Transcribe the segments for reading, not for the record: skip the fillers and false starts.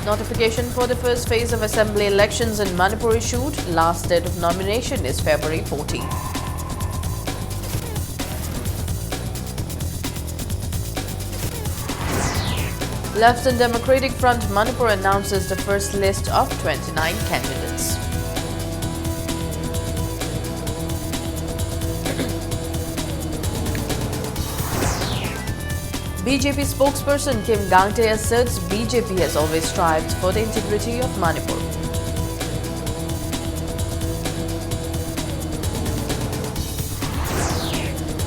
Notification for the first phase of assembly elections in Manipur issued. Last date of nomination is February 14. Left and Democratic Front Manipur announces the first list of 29 candidates. BJP spokesperson Kim Gangte asserts BJP has always strived for the integrity of Manipur.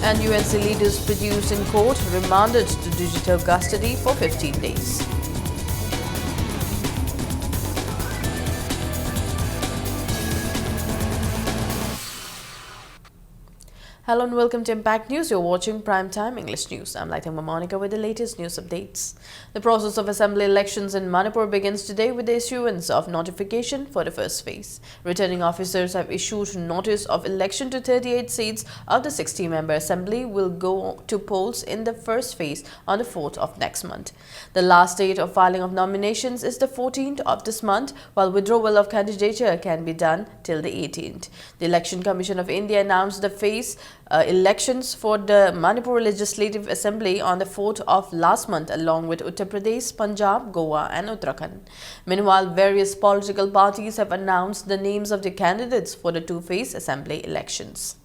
And UNC leaders produced in court remanded to digital custody for 15 days. Hello and welcome to Impact News. You're watching Primetime English News. I'm Laithangma Monica with the latest news updates. The process of assembly elections in Manipur begins today with the issuance of notification for the first phase. Returning officers have issued notice of election to 38 seats of the 60-member assembly will go to polls in the first phase on the 4th of next month. The last date of filing of nominations is the 14th of this month, while withdrawal of candidature can be done till the 18th. The Election Commission of India announced the phase elections for the Manipur Legislative Assembly on the 4th of last month along with Uttar Pradesh, Punjab, Goa and Uttarakhand. Meanwhile, various political parties have announced the names of the candidates for the two-phase assembly elections.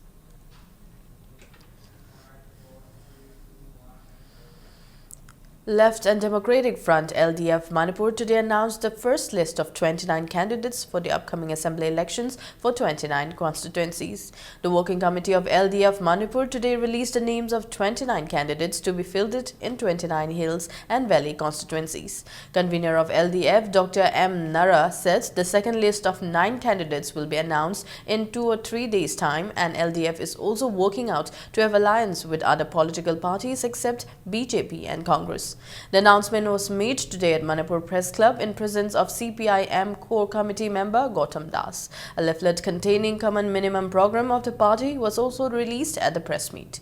Left and Democratic Front LDF Manipur today announced the first list of 29 candidates for the upcoming assembly elections for 29 constituencies. The Working Committee of LDF Manipur today released the names of 29 candidates to be fielded in 29 hills and valley constituencies. Convener of LDF, Dr. M. Nara, said the second list of 9 candidates will be announced in 2 or 3 days' time, and LDF is also working out to have alliance with other political parties except BJP and Congress. The announcement was made today at Manipur Press Club in presence of CPIM Core Committee member Gautam Das. A leaflet containing common minimum program of the party was also released at the press meet.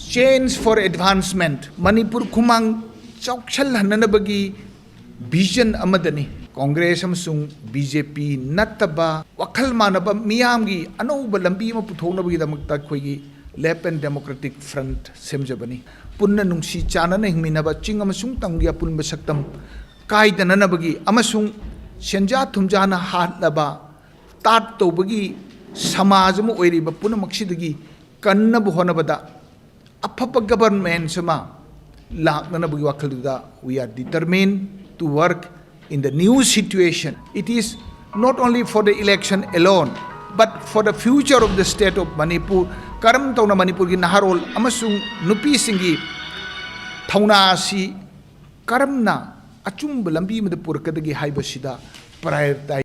Change for advancement. Manipur Kumang Chokshal Hananabagi vision Amadani. Congress amasung BJP nattaba wakal manaba miyamgi anouba lambi ama puthonabagidamagta khoigi Left and Democratic Front semjabani punna nungsi chanana hingminaba ching amasung tanggi apunba saktam kaidananabagi amasung senja thumjana hatlaba tat tobagi samajama oiriba punamaksidagi kannabu honabada apapa government sama laknanabagi wakalduda we are determined to work in the new situation. It is not only for the election alone, but for the future of the state of Manipur. Karam tauna Manipur gi naharol amasung nupi singi thauna si karamna achum lambi mada purkadagi haibasida prioritize.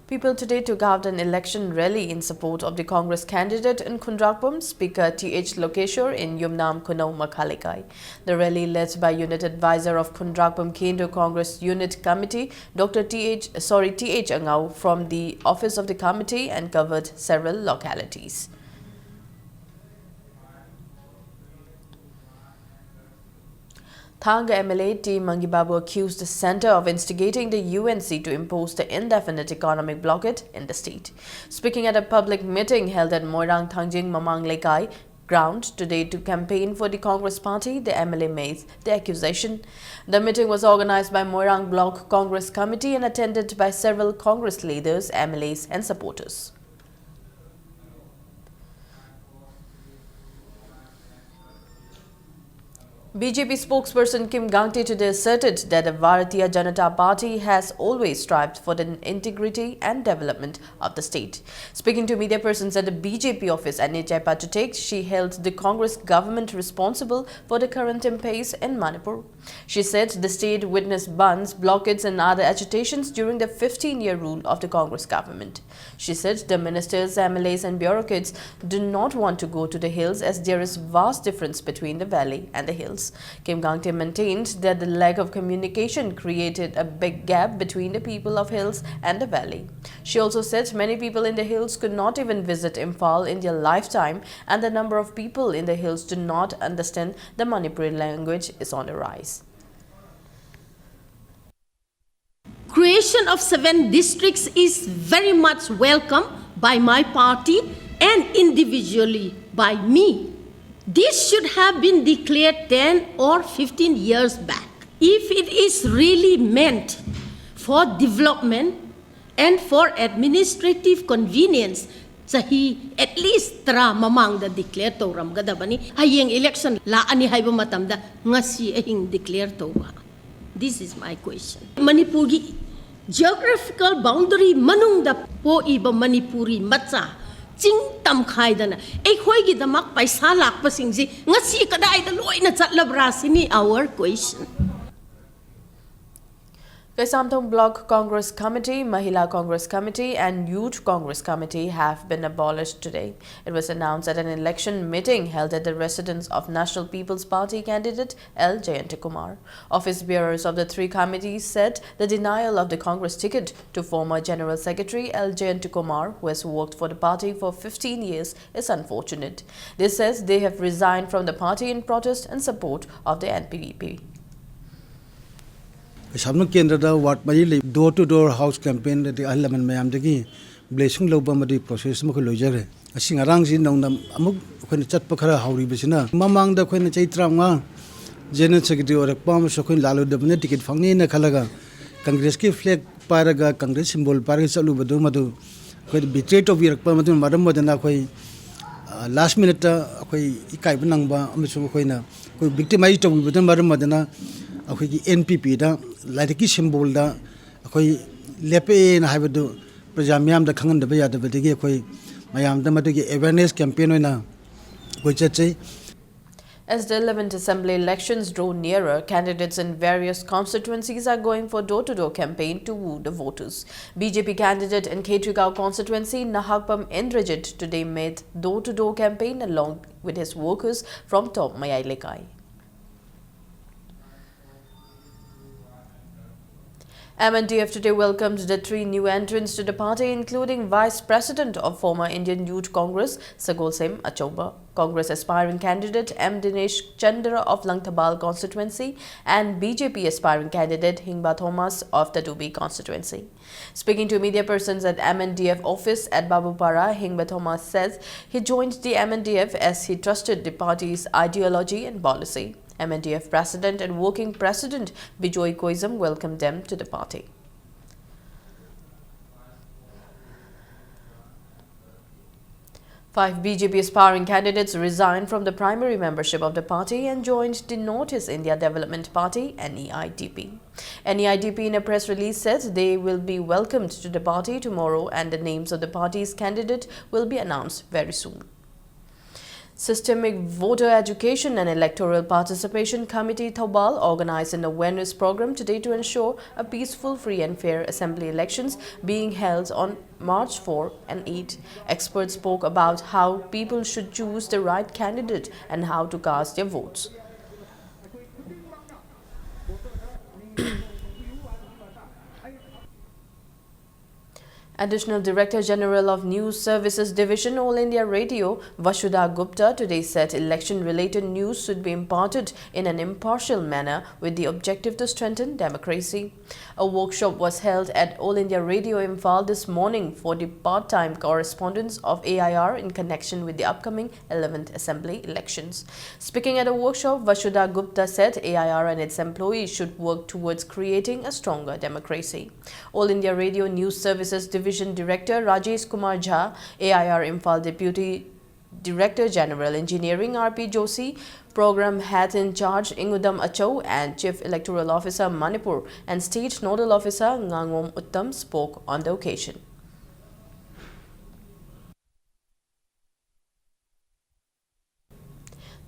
People today took out an election rally in support of the Congress candidate in Kundrakpum, Speaker T.H. Lokeshwar in Yumnam Kunau Makhalikai. The rally, led by Unit Advisor of Kundrakpum Kendra Congress Unit Committee, Dr. T.H. Angau, from the office of the committee and covered several localities. Thanga MLA T. Mangibabu accused the centre of instigating the UNC to impose the indefinite economic blockade in the state. Speaking at a public meeting held at Moirang Thangjing Mamang Lekai ground today to campaign for the Congress party, the MLA made the accusation. The meeting was organised by Moirang Block Congress Committee and attended by several Congress leaders, MLAs and supporters. BJP spokesperson Kim Gangte today asserted that the Bharatiya Janata Party has always strived for the integrity and development of the state. Speaking to media persons at the BJP office at Nechai, she held the Congress government responsible for the current impasse in Manipur. She said the state witnessed bans, blockades and other agitations during the 15-year rule of the Congress government. She said the ministers, MLAs and bureaucrats do not want to go to the hills as there is vast difference between the valley and the hills. hills. Kim Gangte maintained that the lack of communication created a big gap between the people of hills and the valley. She also said many people in the hills could not even visit Imphal in their lifetime, and the number of people in the hills do not understand the Manipuri language is on the rise. Creation of 7 districts is very much welcome by my party and individually by me. This should have been declared 10 or 15 years back. If it is really meant for development and for administrative convenience, sahi at least tra mamang da declare to ram gadabani hayeng election la ani hayba matamda ngasi ahing declare to ba. This is my question. Manipuri geographical boundary manung da po iba Manipuri matsa ching tam khaidana khoi gi damak paisa lak pasing si ngasi kadai da loi na chatlabra sini our question. Kaisamthong Block Congress Committee, Mahila Congress Committee and Youth Congress Committee have been abolished today. It was announced at an election meeting held at the residence of National People's Party candidate L. Jayantikumar. Office bearers of the 3 committees said the denial of the Congress ticket to former General Secretary L. Jayantikumar, who has worked for the party for 15 years, is unfortunate. This says they have resigned from the party in protest and support of the NPP. Sabno Kendra da Wat Mayi door to door house campaign the Alaman Mayam degi blessing Lobamadi process Mokolojare. A sing around in Amuk when chat Pakara Hauri Bisina. Mamang the Queen Chaitrama, General Secretary or a palm Shokun Lalo the ticket Fangina Kalaga, Congress flag Paraga, Congress symbol Paris Alubadumadu, could be trade of your permanent Madam Madanakoi. Last minute, Ikai Namba, Amisokoina, could victimize of Madam Madana. अखोई NPP दा लाइटकी symbol दा अखोई लेपे न हाइबदु प्रजा ma'am दा खंगन दबे याद बदगी अखोई मयाम दा मदगी अवेयरनेस कैंपेन होइना कोइ चचे. As the 11th Assembly elections draw nearer, candidates in various constituencies are going for door-to-door campaign to woo the voters. BJP candidate in Khetrikau constituency, Nahakpam Indrajit, today made door-to-door campaign along with his workers from Top Mayai Lekai. MNDF today welcomed the 3 new entrants to the party, including Vice President of former Indian Youth Congress, Sagolsem Achoba, Congress aspiring candidate M. Dinesh Chandra of Langthabal constituency, and BJP aspiring candidate Hingba Thomas of the Dubi constituency. Speaking to media persons at MNDF office at Babupara, Hingba Thomas says he joined the MNDF as he trusted the party's ideology and policy. MNDF President and Working President Bijoy Koizam welcomed them to the party. Five BJP aspiring candidates resigned from the primary membership of the party and joined the Northeast India Development Party (NEIDP). NEIDP in a press release said they will be welcomed to the party tomorrow and the names of the party's candidate will be announced very soon. Systemic Voter Education and Electoral Participation Committee Thobal organized an awareness program today to ensure a peaceful, free and fair assembly elections being held on March 4 and 8. Experts spoke about how people should choose the right candidate and how to cast their votes. Additional Director General of News Services Division, All India Radio, Vasudha Gupta, today said election-related news should be imparted in an impartial manner with the objective to strengthen democracy. A workshop was held at All India Radio Imphal this morning for the part-time correspondents of AIR in connection with the upcoming 11th Assembly elections. Speaking at a workshop, Vasudha Gupta said AIR and its employees should work towards creating a stronger democracy. All India Radio News Services Division Director Rajesh Kumar Jha, AIR Imphal Deputy Director General Engineering RP Joshi, Program Head in Charge Ingudam Achow and Chief Electoral Officer Manipur and State Nodal Officer Ngangom Uttam spoke on the occasion.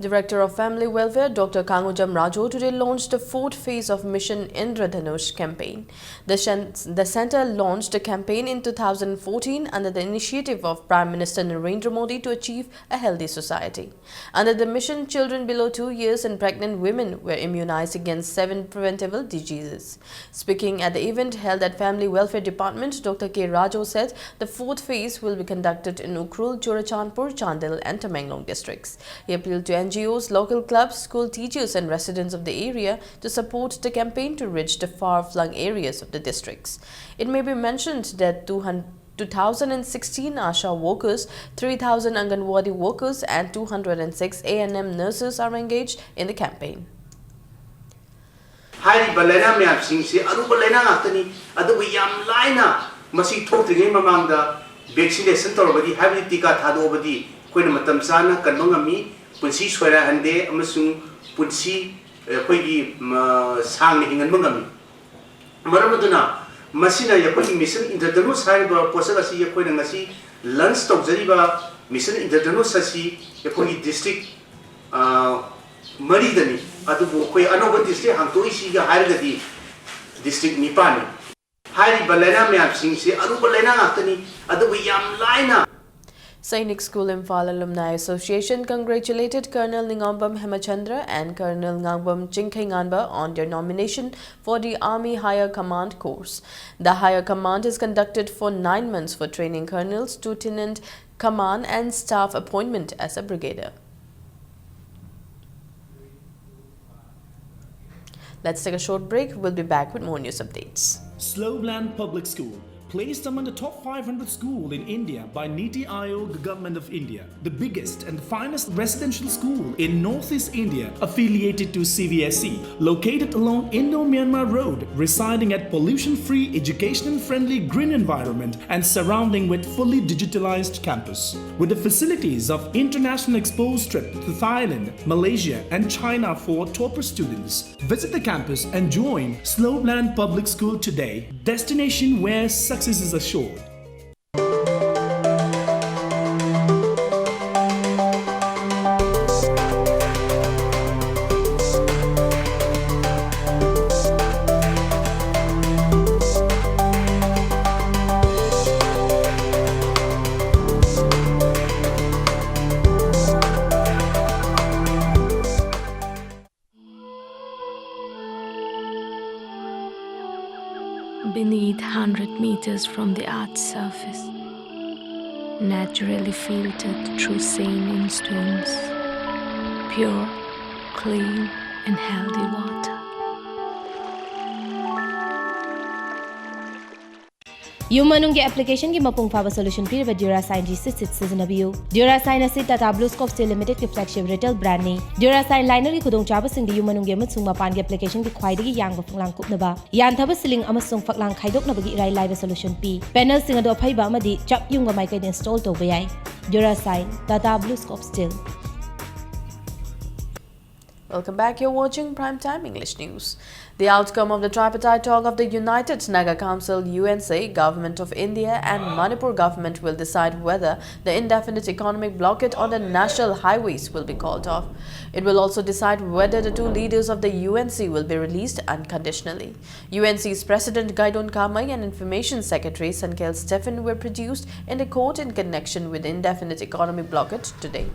Director of Family Welfare Dr. Kangujam Raju today launched the fourth phase of Mission Indradhanush campaign. The centre launched the campaign in 2014 under the initiative of Prime Minister Narendra Modi to achieve a healthy society. Under the mission, children below 2 years and pregnant women were immunized against 7 preventable diseases. Speaking at the event held at Family Welfare Department, Dr. K. Raju said the fourth phase will be conducted in Ukhrul, Churachandpur, Chandil and Tamenglong districts. He appealed to NGOs, local clubs, school teachers and residents of the area to support the campaign to reach the far-flung areas of the districts. It may be mentioned that 2016 ASHA workers, 3,000 Anganwadi workers and 206 A&M nurses are engaged in the campaign. Hariba laina myam singsi aruba laina ngakani adubu yam laina masi thokdringai mamangda vaccination torobadi habi tika thadobadi koina matam chana kanmangami punsi soira hande amasung punsi koigi sang hingan mangami maramaduna masina yakoi mission indradhanus hariba posaka si yakoi ngasi lunch tokjariba mission indradhanus asi yakoi district maridani adubu koi anoba district hangtoi siga harigadi district nipani hariba laina myam singsi aruba laina ngakani adubu yam laina. Sainik School Imphal Alumni Association congratulated Colonel Ningambam Hemachandra and Colonel Ngangbam Chinkhainganba on their nomination for the Army Higher Command course. The Higher Command is conducted for 9 months for training colonels, lieutenant command and staff appointment as a brigadier. Let's take a short break. We'll be back with more news updates. Slowland Public School, placed among the top 500 schools in India by Niti Aayog Government of India, the biggest and finest residential school in Northeast India, affiliated to CVSE, located along Indo-Myanmar Road, residing at pollution-free, educational-friendly green environment and surrounding with fully digitalized campus. With the facilities of international exposed trip to Thailand, Malaysia and China for topper students. Visit the campus and join Slowland Public School today, destination where success is assured. Beneath 100 meters from the Earth's surface, naturally filtered through saline stones, pure, clean and healthy water. Yumanungi application ki mapung faba solution piriba Durasign G6 sizzanabiyu. Durasign asi Tata Blue Scope Steel Limited ki flagship retail brand ni. Durasign liner ki khudong chaba sing di yumanungi amasung mapan ki application ki khwaidagi yangba phanglang kupnaba. Yan thaba siling amasung phaklang khaidoknaba gi irai laiba solution pi. Panel sing ado phaiba amadi chap yungba mai kai install toba yai. Durasign Tata Blue Scope Steel. Welcome back. You're watching Primetime English News. The outcome of the tripartite talk of the United Naga Council, UNC, Government of India and Manipur government will decide whether the indefinite economic blockade on the national highways will be called off. It will also decide whether the two leaders of the UNC will be released unconditionally. UNC's President Gaidon Kamai and Information Secretary Sankel Stephen were produced in the court in connection with the indefinite economic blockade today.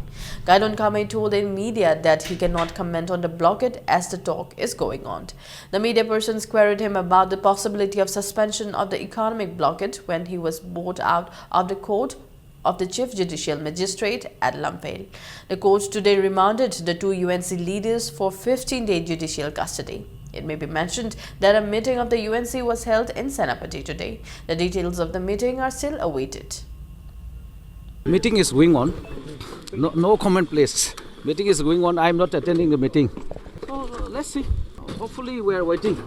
Gaidon Kamai told the media that he cannot comment on the blockade as the talk is going on. The media persons queried him about the possibility of suspension of the economic blockade when he was brought out of the court of the Chief Judicial Magistrate at Lampel. The court today remanded the two UNC leaders for 15-day judicial custody. It may be mentioned that a meeting of the UNC was held in Senapati today. The details of the meeting are still awaited. Meeting is going on. No comment please. Meeting is going on. I am not attending the meeting. So let's see. Hopefully we are waiting.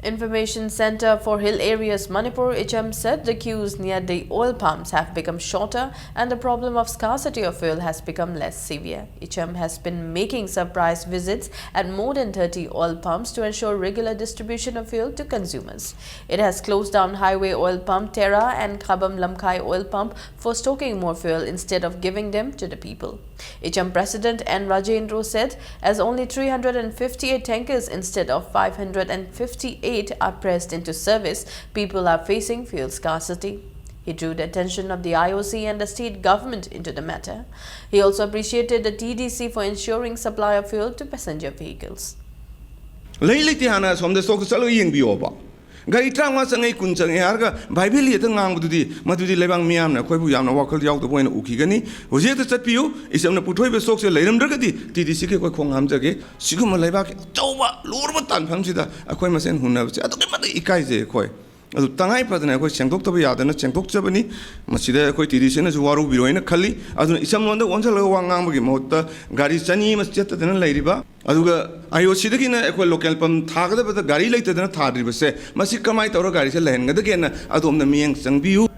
Information Center for Hill Areas Manipur HM said the queues near the oil pumps have become shorter and the problem of scarcity of fuel has become less severe. HM has been making surprise visits at more than 30 oil pumps to ensure regular distribution of fuel to consumers. It has closed down Highway Oil Pump Terra and Khabam Lamkai Oil Pump for storing more fuel instead of giving them to the people. HM President N. Rajendra said as only 358 tankers instead of 558 are pressed into service, people are facing fuel scarcity. He drew the attention of the IOC and the state government into the matter. He also appreciated the TDC for ensuring supply of fuel to passenger vehicles. Gari trama sangai kunchang harga Bible yeta ngangbududi madudi lebang miyamna khoibu yamna wakal yaw the point ukigani hoje ta chatpiu isamna puthoi be sok se leiram dragadi TDC ke koi khong hamjage siguma lebak chauba lurba tan phamsida akhoi masen hunna se adu ke mad ikai je khoi adu tangai padna khoi chengtok tabi yadana chengtok chabani masida khoi TDC na juwaru biroina khali adu isam londa onjal wangang bagi mohta gari chani mas chat dana leiriba aduga IOC da kina ekoi local pam thagada bada gari leite dana thadri base masi kamai tawra gari se lehenga da kena adumna miyang changbiu.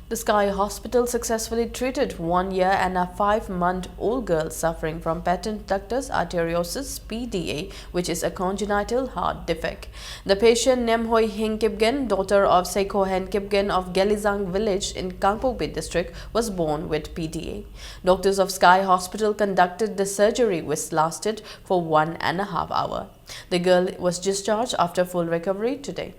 The Sky Hospital successfully treated 1 year and a 5-month-old girl suffering from patent ductus arteriosus (PDA), which is a congenital heart defect. The patient Nemhoi Hinkipgen, daughter of Seiko Hinkipgen of Gelizang village in Kangpokpi district, was born with PDA. Doctors of Sky Hospital conducted the surgery, which lasted for 1.5 hours. The girl was discharged after full recovery today.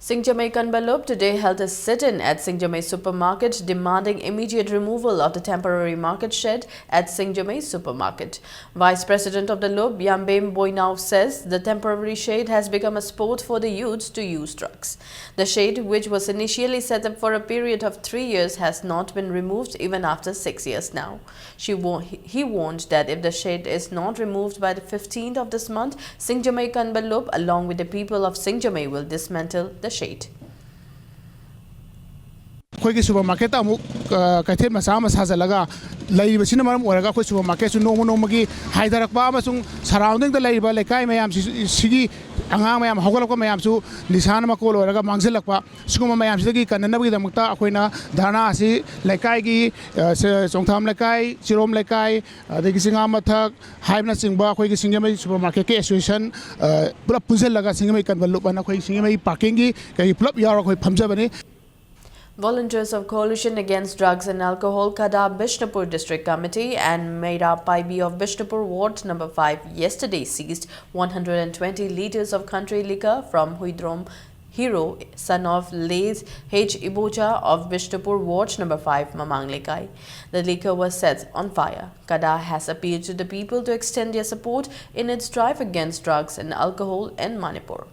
Singjamei Kanbalop today held a sit-in at Singjamei Supermarket demanding immediate removal of the temporary market shed at Singjamei Supermarket. Vice President of the Lob, Yambem Boinau, says the temporary shade has become a sport for the youths to use drugs. The shade, which was initially set up for a period of 3 years, has not been removed even after 6 years now. He warned that if the shade is not removed by the 15th of this month, Singjamei Kanbalop along with the people of Singjamei will dismantle the shade. Khoi supermarket amuk kaithet masa masa jalaga laiba sina maram oraga khoi supermarket su nomo nomo gi haidarakpa amasung surrounding the laiba lekai mayam sigi angang mayam hogolakpa mayam su lisan ma kol oraga mangsilakpa suguma mayam sigi kanana gi damukta akoina dharna asi lekai gi songtham lekai chirom lekai adegi singa mathak haibna singba khoi gi singemai supermarket ke association pura punjal laga singemai kanbalu bana khoi singemai parking gi kai plop yara khoi phamjabani. Volunteers of Coalition Against Drugs and Alcohol Kada Bishnupur District Committee and Meira Paibi of Bishnupur Ward No. 5 yesterday seized 120 litres of country liquor from Huidrom Hero, son of Lays H. Ibocha of Bishnupur Ward No. 5 Mamang Lekai. The liquor was set on fire. Kada has appealed to the people to extend their support in its drive against drugs and alcohol in Manipur.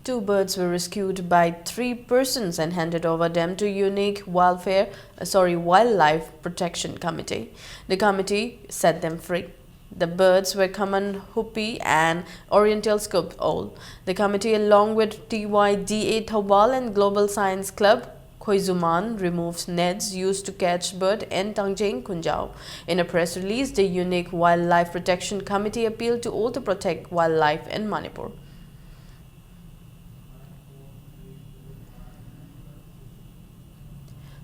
Two birds were rescued by 3 persons and handed over them to Wildlife Protection Committee. The committee set them free. The birds were common hoopy and oriental scooped owl. The committee, along with TYDA Thawbal and Global Science Club Khoizuman, removed nets used to catch bird in Tangjeng, Kunjao. In a press release, the Unique Wildlife Protection Committee appealed to all to protect wildlife in Manipur.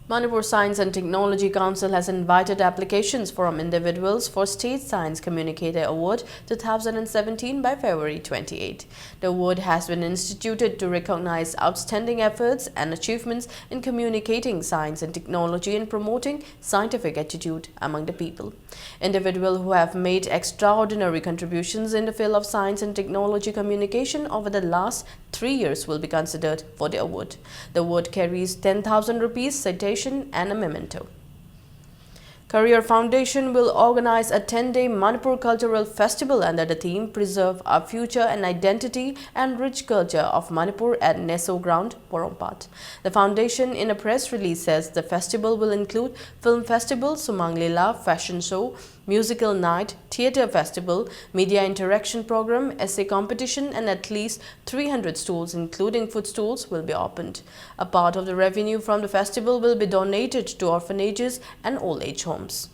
Manipur Science and Technology Council has invited applications from individuals for State Science Communicator Award 2017 by February 28. The award has been instituted to recognize outstanding efforts and achievements in communicating science and technology and promoting scientific attitude among the people. Individuals who have made extraordinary contributions in the field of science and technology communication over the last 3 years will be considered for the award. The award carries 10,000 rupees citation and a memento. Career Foundation will organize a 10-day Manipur Cultural Festival under the theme Preserve Our Future and Identity and Rich Culture of Manipur at Neso Ground, Porompat. The foundation in a press release says the festival will include film festival, Sumang Lila, fashion show, musical night, theatre festival, media interaction program, essay competition and at least 300 stalls including food stalls will be opened. A part of the revenue from the festival will be donated to orphanages and old age homes.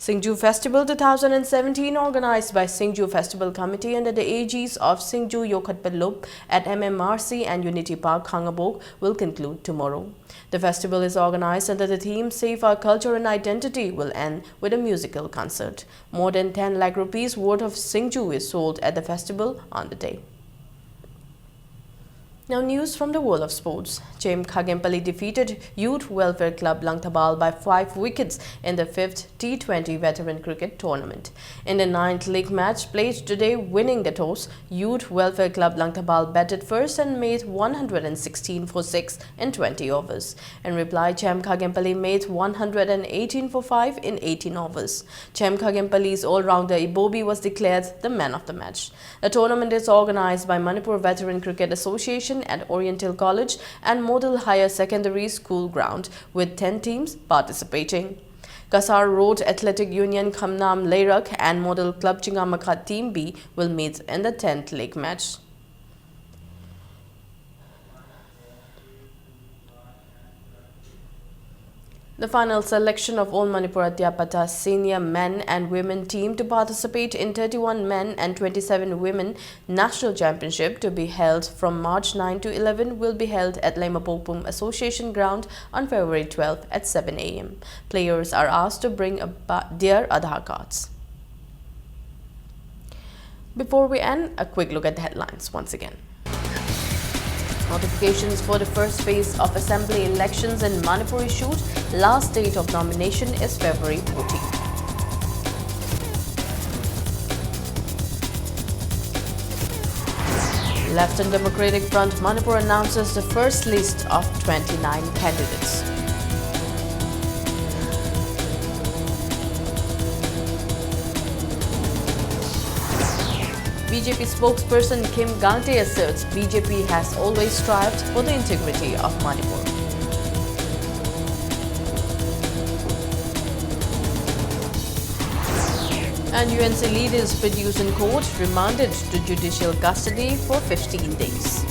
Singju Festival 2017, organized by Singju Festival Committee under the aegis of Singju Yokhatpallup at MMRC and Unity Park, Hangabok, will conclude tomorrow. The festival is organized under the theme Save Our Culture and Identity will end with a musical concert. More than 10 lakh rupees worth of Singju is sold at the festival on the day. Now news from the world of sports. Chem Khagempally defeated Youth Welfare Club Langthabal by 5 wickets in the 5th T20 Veteran Cricket Tournament. In the 9th league match played today, winning the toss, Youth Welfare Club Langthabal batted first and made 116 for 6 in 20 overs. In reply, Chem Khagempally made 118 for 5 in 18 overs. Chem Khagempally's all-rounder Ibobi was declared the man of the match. The tournament is organized by Manipur Veteran Cricket Association at Oriental College and Model Higher Secondary School ground, with 10 teams participating. Kasar Road Athletic Union Khamnam Leirak and Model Club Chingamakhat Team B will meet in the 10th league match. The final selection of all Manipur Adyapata senior men and women team to participate in 31 men and 27 women national championship to be held from March 9 to 11 will be held at Lemapopum Association ground on February 12 at 7 a.m. Players are asked to bring their Aadhaar cards. Before we end, a quick look at the headlines once again. Notifications for the first phase of assembly elections in Manipur issued. Last date of nomination is February 14. Left and Democratic Front Manipur announces the first list of 29 candidates. BJP spokesperson Kim Gangte asserts BJP has always strived for the integrity of Manipur. And UNC leaders produced in court remanded to judicial custody for 15 days.